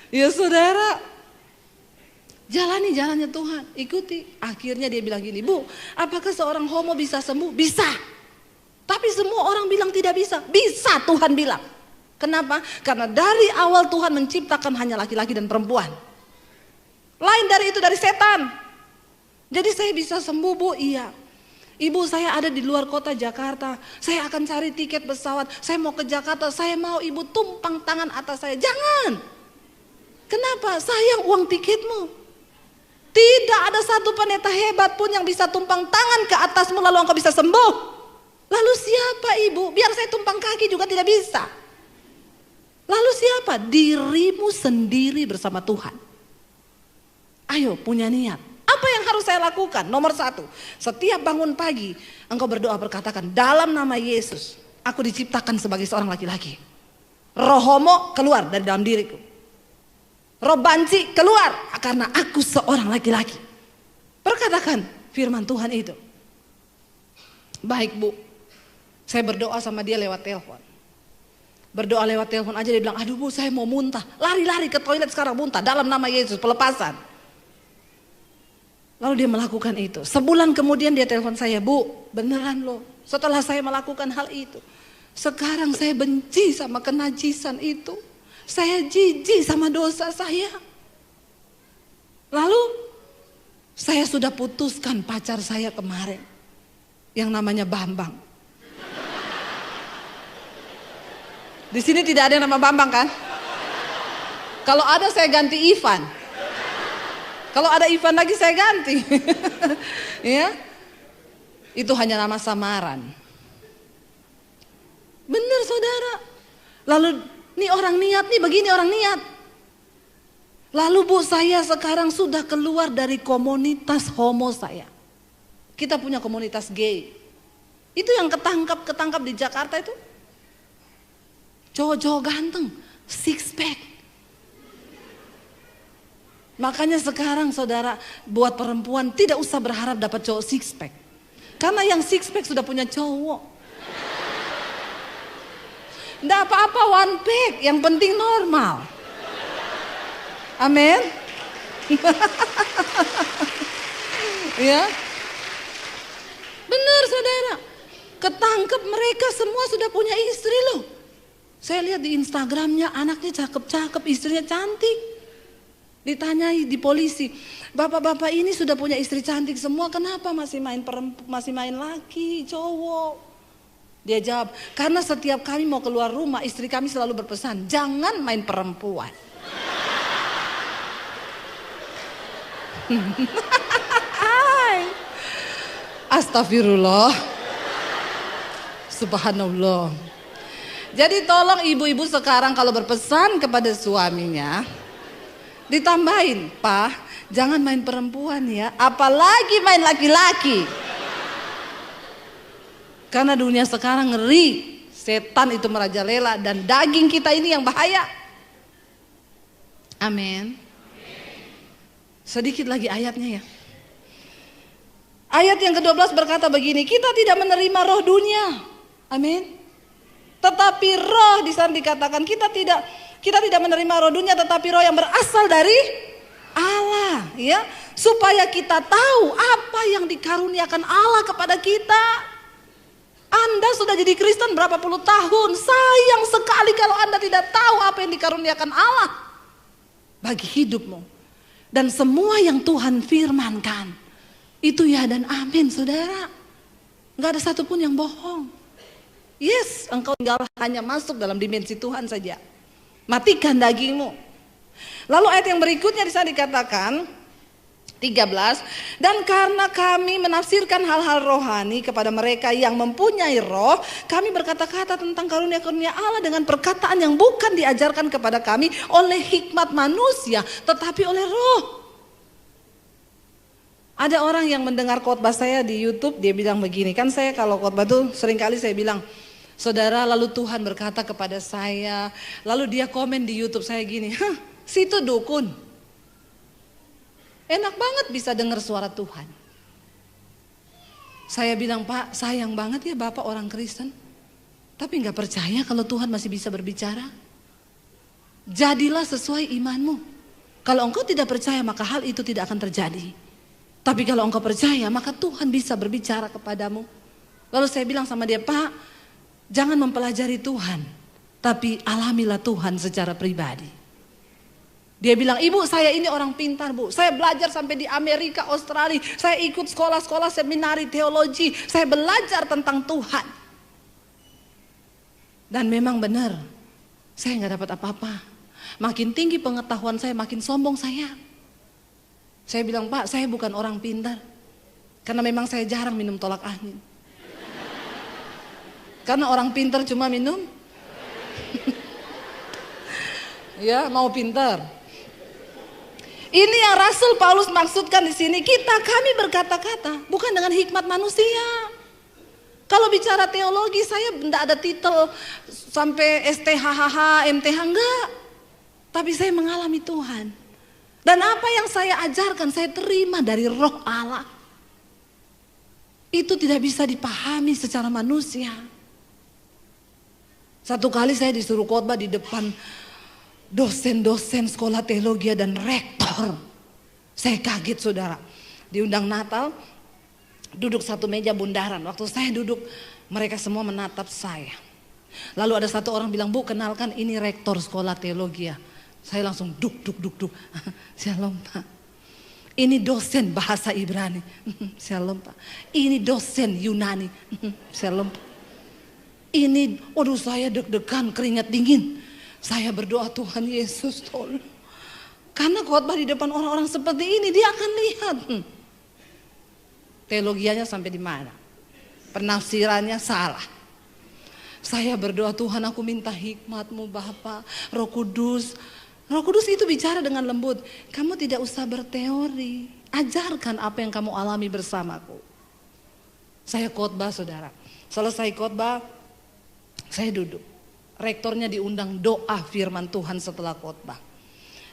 Ya saudara, jalani jalannya Tuhan, ikuti. Akhirnya dia bilang gini, Bu, apakah seorang homo bisa sembuh? Bisa. Tapi semua orang bilang tidak bisa. Bisa, Tuhan bilang. Kenapa? Karena dari awal Tuhan menciptakan hanya laki-laki dan perempuan. Lain dari itu dari setan. Jadi saya bisa sembuh, Bu, iya. Ibu, saya ada di luar kota Jakarta. Saya akan cari tiket pesawat. Saya mau ke Jakarta. Saya mau ibu tumpang tangan atas saya. Jangan. Kenapa? Sayang uang tiketmu. Tidak ada satu pendeta hebat pun yang bisa tumpang tangan ke atasmu lalu engkau bisa sembuh. Lalu siapa ibu? Biar saya tumpang kaki juga tidak bisa. Lalu siapa? Dirimu sendiri bersama Tuhan. Ayo punya niat. Apa yang harus saya lakukan? Nomor 1, setiap bangun pagi engkau berdoa berkatakan, dalam nama Yesus aku diciptakan sebagai seorang laki-laki. Roh homo keluar dari dalam diriku. Roh banci keluar karena aku seorang laki-laki. Perkatakan firman Tuhan itu. Baik, Bu. Saya berdoa sama dia lewat telepon. Berdoa lewat telepon aja dia bilang, aduh Bu, saya mau muntah. Lari-lari ke toilet sekarang muntah dalam nama Yesus, pelepasan. Lalu dia melakukan itu. Sebulan kemudian dia telepon saya, Bu, beneran loh. Setelah saya melakukan hal itu, sekarang saya benci sama kenajisan itu. Saya jijik sama dosa saya. Lalu saya sudah putuskan pacar saya kemarin yang namanya Bambang. Di sini tidak ada yang nama Bambang kan? Kalau ada saya ganti Ivan. Kalau ada Ivan lagi saya ganti. Ya. Itu hanya nama samaran. Benar saudara. Lalu nih orang niat nih, begini orang niat. Lalu Bu, saya sekarang sudah keluar dari komunitas homo saya. Kita punya komunitas gay. Itu yang ketangkap di Jakarta itu. Cowok-cowok ganteng, six pack. Makanya sekarang saudara, buat perempuan tidak usah berharap dapat cowok six pack. Karena yang six pack sudah punya cowok. Nggak apa-apa one pack, yang penting normal. Amin. Ya. Benar saudara. Ketangkep mereka semua sudah punya istri loh. Saya lihat di Instagramnya anaknya cakep-cakep, istrinya cantik. Ditanyai di polisi, bapak-bapak ini sudah punya istri cantik semua, kenapa masih main laki, cowok? Dia jawab, karena setiap kami mau keluar rumah, istri kami selalu berpesan, jangan main perempuan. Astagfirullah. Subhanallah. Jadi tolong ibu-ibu sekarang kalau berpesan kepada suaminya, ditambahin, Pak, jangan main perempuan ya, apalagi main laki-laki. Karena dunia sekarang ngeri, setan itu merajalela dan daging kita ini yang bahaya. Amin. Sedikit lagi ayatnya ya. Ayat yang ke-12 berkata begini, kita tidak menerima roh dunia. Amin. Tetapi roh di sana dikatakan kita tidak menerima roh dunia, tetapi roh yang berasal dari Allah, ya, supaya kita tahu apa yang dikaruniakan Allah kepada kita. Anda sudah jadi Kristen berapa puluh tahun, sayang sekali kalau Anda tidak tahu apa yang dikaruniakan Allah bagi hidupmu. Dan semua yang Tuhan firmankan itu ya dan amin saudara. Gak ada satupun yang bohong. Yes, engkau tinggal hanya masuk dalam dimensi Tuhan saja. Matikan dagingmu. Lalu ayat yang berikutnya di sana dikatakan 13, dan karena kami menafsirkan hal-hal rohani kepada mereka yang mempunyai roh, kami berkata-kata tentang karunia-karunia Allah dengan perkataan yang bukan diajarkan kepada kami oleh hikmat manusia, tetapi oleh roh. Ada orang yang mendengar khotbah saya di YouTube, dia bilang begini, kan saya kalau khotbah tuh seringkali saya bilang, saudara, lalu Tuhan berkata kepada saya, lalu dia komen di YouTube saya gini, situ dukun. Enak banget bisa dengar suara Tuhan. Saya bilang, Pak, sayang banget ya Bapak orang Kristen, tapi gak percaya kalau Tuhan masih bisa berbicara. Jadilah sesuai imanmu. Kalau engkau tidak percaya maka hal itu tidak akan terjadi. Tapi kalau engkau percaya maka Tuhan bisa berbicara kepadamu. Lalu saya bilang sama dia, Pak, jangan mempelajari Tuhan, tapi alamilah Tuhan secara pribadi. Dia bilang, Ibu, saya ini orang pintar, Bu. Saya belajar sampai di Amerika, Australia. Saya ikut sekolah-sekolah seminari teologi. Saya belajar tentang Tuhan. Dan memang benar, saya nggak dapat apa-apa. Makin tinggi pengetahuan saya, makin sombong saya. Saya bilang, Pak, saya bukan orang pintar. Karena memang saya jarang minum tolak angin. Karena orang pintar cuma minum. Ya, mau pintar. Ini yang Rasul Paulus maksudkan di sini, kami berkata-kata, bukan dengan hikmat manusia. Kalau bicara teologi, saya tidak ada titel sampai STHHH, MTH, enggak. Tapi saya mengalami Tuhan. Dan apa yang saya ajarkan, saya terima dari Roh Allah. Itu tidak bisa dipahami secara manusia. Satu kali saya disuruh khotbah di depan dosen-dosen sekolah teologi dan rektor. Saya kaget, saudara. Diundang Natal, duduk satu meja bundaran. Waktu saya duduk, mereka semua menatap saya. Lalu ada satu orang bilang, Bu, kenalkan ini rektor sekolah teologi. Saya langsung duk. Shalom, Pak. Ini dosen bahasa Ibrani. Shalom, Pak. Ini dosen Yunani. Shalom, Pak. Ini, waduh, saya deg-degan, keringat dingin. Saya berdoa, Tuhan Yesus tolong. Karena khotbah di depan orang-orang seperti ini, dia akan lihat. Teologianya sampai di mana? Penafsirannya salah. Saya berdoa, Tuhan, aku minta hikmat-Mu, Bapa, Roh Kudus. Roh Kudus itu bicara dengan lembut. Kamu tidak usah berteori. Ajarkan apa yang kamu alami bersamaku. Saya khotbah, saudara. Selesai khotbah, saya duduk. Rektornya diundang doa firman Tuhan setelah khotbah.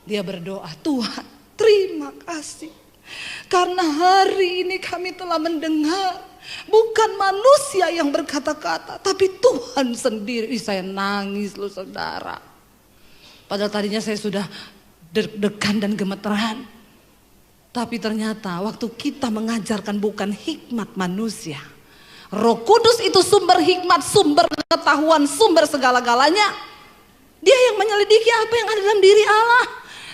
Dia berdoa, Tuhan, terima kasih. Karena hari ini kami telah mendengar. Bukan manusia yang berkata-kata, tapi Tuhan sendiri. Saya nangis loh, saudara. Padahal tadinya saya sudah deg-degan dan gemeteran. Tapi ternyata waktu kita mengajarkan bukan hikmat manusia. Roh Kudus itu sumber hikmat, sumber pengetahuan, sumber segala-galanya. Dia yang menyelidiki apa yang ada dalam diri Allah.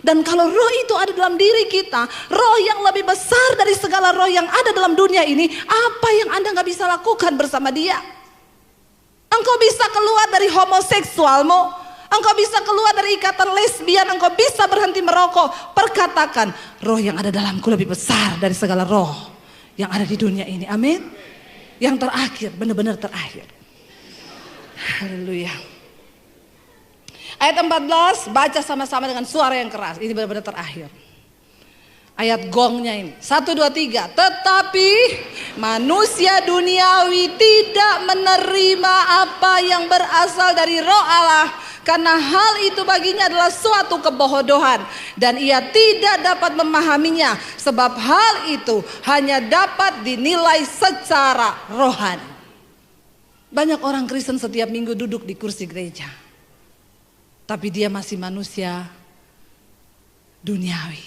Dan kalau roh itu ada dalam diri kita, roh yang lebih besar dari segala roh yang ada dalam dunia ini, apa yang Anda gak bisa lakukan bersama dia? Engkau bisa keluar dari homoseksualmu. Engkau bisa keluar dari ikatan lesbian, engkau bisa berhenti merokok. Perkatakan, roh yang ada dalamku lebih besar dari segala roh yang ada di dunia ini. Amin. Yang terakhir, benar-benar terakhir. Haleluya. Ayat 14, baca sama-sama dengan suara yang keras. Ini benar-benar terakhir. Ayat gongnya ini. 1, 2, 3. Tetapi manusia duniawi tidak menerima apa yang berasal dari Roh Allah. Karena hal itu baginya adalah suatu kebodohan. Dan ia tidak dapat memahaminya. Sebab hal itu hanya dapat dinilai secara rohani. Banyak orang Kristen setiap minggu duduk di kursi gereja. Tapi dia masih manusia duniawi.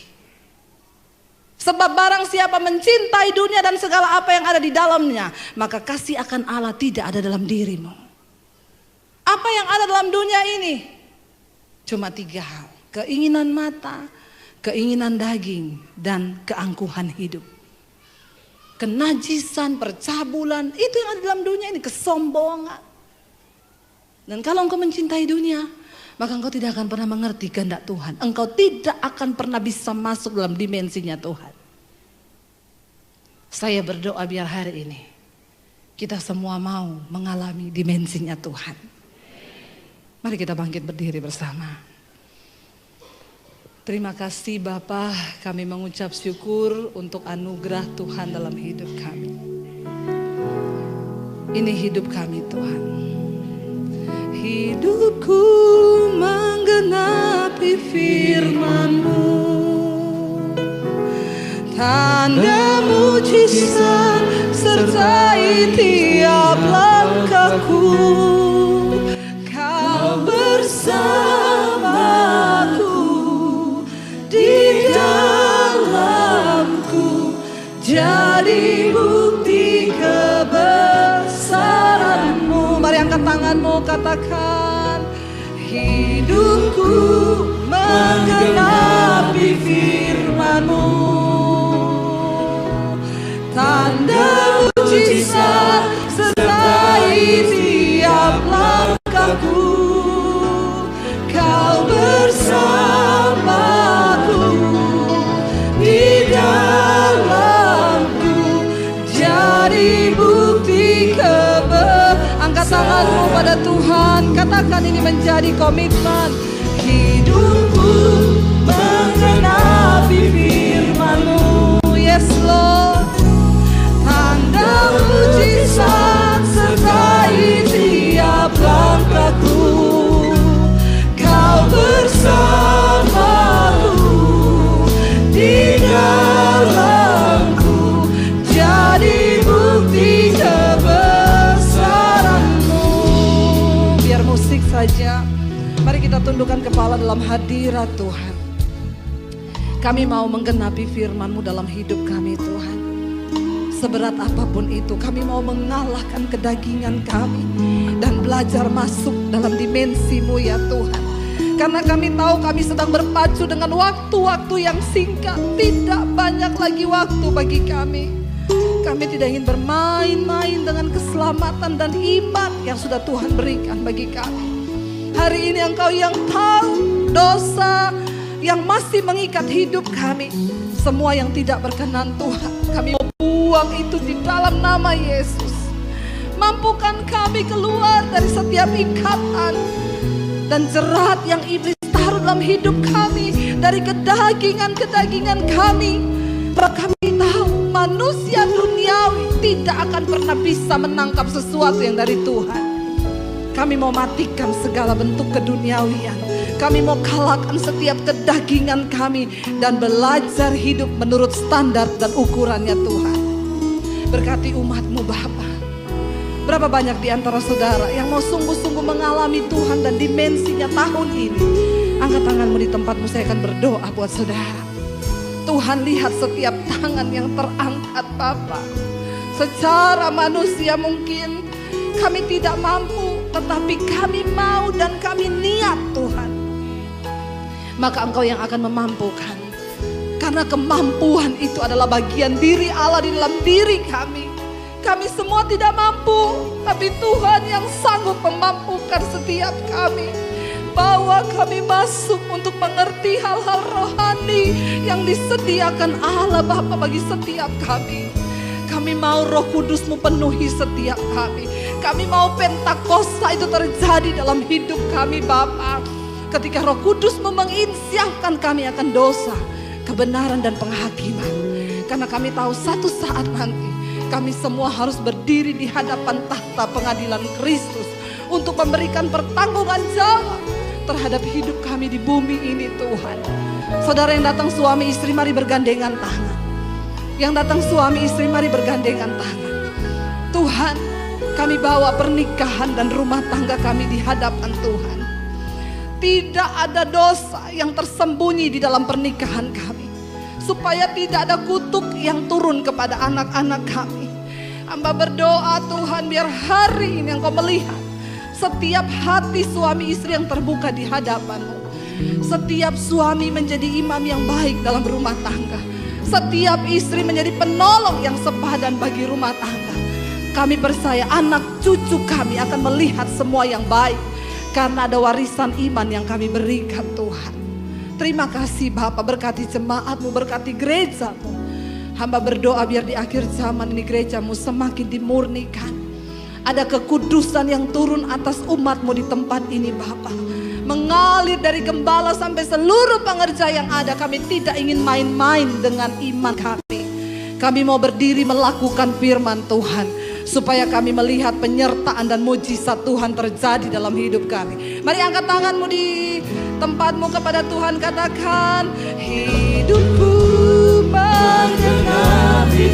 Sebab barang siapa mencintai dunia dan segala apa yang ada di dalamnya, maka kasih akan Allah tidak ada dalam dirimu. Apa yang ada dalam dunia ini? Cuma 3 hal. Keinginan mata, keinginan daging, dan keangkuhan hidup. Kenajisan, percabulan, itu yang ada dalam dunia ini. Kesombongan. Dan kalau engkau mencintai dunia, maka engkau tidak akan pernah mengerti kehendak Tuhan. Engkau tidak akan pernah bisa masuk dalam dimensinya Tuhan. Saya berdoa biar hari ini kita semua mau mengalami dimensinya Tuhan. Mari kita bangkit berdiri bersama. Terima kasih Bapa, kami mengucap syukur untuk anugerah Tuhan dalam hidup kami. Ini hidup kami Tuhan. Hidupku menggenapi firman-Mu, tanda mujizat sertai tiap langkahku. Kau bersamaku di dalamku, jadi bukti kebesaran-Mu. Mari angkat tanganmu, katakan, hidupku menggenapi firman-Mu, tanda mujizat sertai tiap langkahku. Kau bersamaku di dalamku, jadi bukti Angkat tanganmu pada Tuhan, katakan ini menjadi komitmen. Hidupku menggenapi firman-Mu, yes Lord. Tanda mujizat sertai tiap langkahku. Kau bersamaku di dalamku, jadi bukti kebesaran-Mu. Biar musik saja, mari kita tundukkan kepala dalam hadirat Tuhan. Kami mau menggenapi firman-Mu dalam hidup kami Tuhan. Seberat apapun itu, kami mau mengalahkan kedagingan kami dan belajar masuk dalam dimensi-Mu ya Tuhan. Karena kami tahu kami sedang berpacu dengan waktu-waktu yang singkat. Tidak banyak lagi waktu bagi kami. Kami tidak ingin bermain-main dengan keselamatan dan iman yang sudah Tuhan berikan bagi kami. Hari ini Engkau yang tahu dosa yang masih mengikat hidup kami. Semua yang tidak berkenan Tuhan, kami mau buang itu di dalam nama Yesus. Mampukan kami keluar dari setiap ikatan dan jerat yang iblis taruh dalam hidup kami, dari kedagingan-kedagingan kami. Kami tahu manusia duniawi tidak akan pernah bisa menangkap sesuatu yang dari Tuhan. Kami mau matikan segala bentuk keduniawian. Kami mau kalahkan setiap kedagingan kami dan belajar hidup menurut standar dan ukurannya Tuhan. Berkati umat-Mu Bapa. Berapa banyak di antara saudara yang mau sungguh-sungguh mengalami Tuhan dan dimensinya tahun ini. Angkat tanganmu di tempatmu, saya akan berdoa buat saudara. Tuhan lihat setiap tangan yang terangkat Bapa. Secara manusia mungkin kami tidak mampu, tetapi kami mau dan kami niat Tuhan. Maka Engkau yang akan memampukan. Karena kemampuan itu adalah bagian diri Allah di dalam diri kami. Kami semua tidak mampu, tapi Tuhan yang sanggup memampukan setiap kami. Bawa kami masuk untuk mengerti hal-hal rohani yang disediakan Allah Bapa bagi setiap kami. Kami mau Roh Kudus-Mu penuhi setiap kami. Kami mau Pentakosta itu terjadi dalam hidup kami Bapa. Ketika Roh Kudus-Mu menginsyafkan kami akan dosa, kebenaran dan penghakiman. Karena kami tahu satu saat nanti kami semua harus berdiri di hadapan tahta pengadilan Kristus untuk memberikan pertanggungan jawab terhadap hidup kami di bumi ini Tuhan. Saudara yang datang suami istri, mari bergandengan tangan. Yang datang suami istri, mari bergandengan tangan. Tuhan, kami bawa pernikahan dan rumah tangga kami di hadapan Tuhan. Tidak ada dosa yang tersembunyi di dalam pernikahan kami, supaya tidak ada kutuk yang turun kepada anak-anak kami. Hamba berdoa Tuhan, biar hari ini Engkau melihat setiap hati suami istri yang terbuka di hadapan-Mu. Setiap suami menjadi imam yang baik dalam rumah tangga. Setiap istri menjadi penolong yang sepadan bagi rumah tangga. Kami percaya anak cucu kami akan melihat semua yang baik, karena ada warisan iman yang kami berikan Tuhan. Terima kasih Bapa, berkati jemaat-Mu, berkati gereja-Mu. Hamba berdoa biar di akhir zaman ini gereja-Mu semakin dimurnikan. Ada kekudusan yang turun atas umat-Mu di tempat ini Bapa. mengalir dari gembala sampai seluruh pengerja yang ada. Kami tidak ingin main-main dengan iman kami. Kami mau berdiri melakukan firman Tuhan, supaya kami melihat penyertaan dan mujizat Tuhan terjadi dalam hidup kami. Mari angkat tanganmu di tempatmu kepada Tuhan, katakan, hidupku mengenapi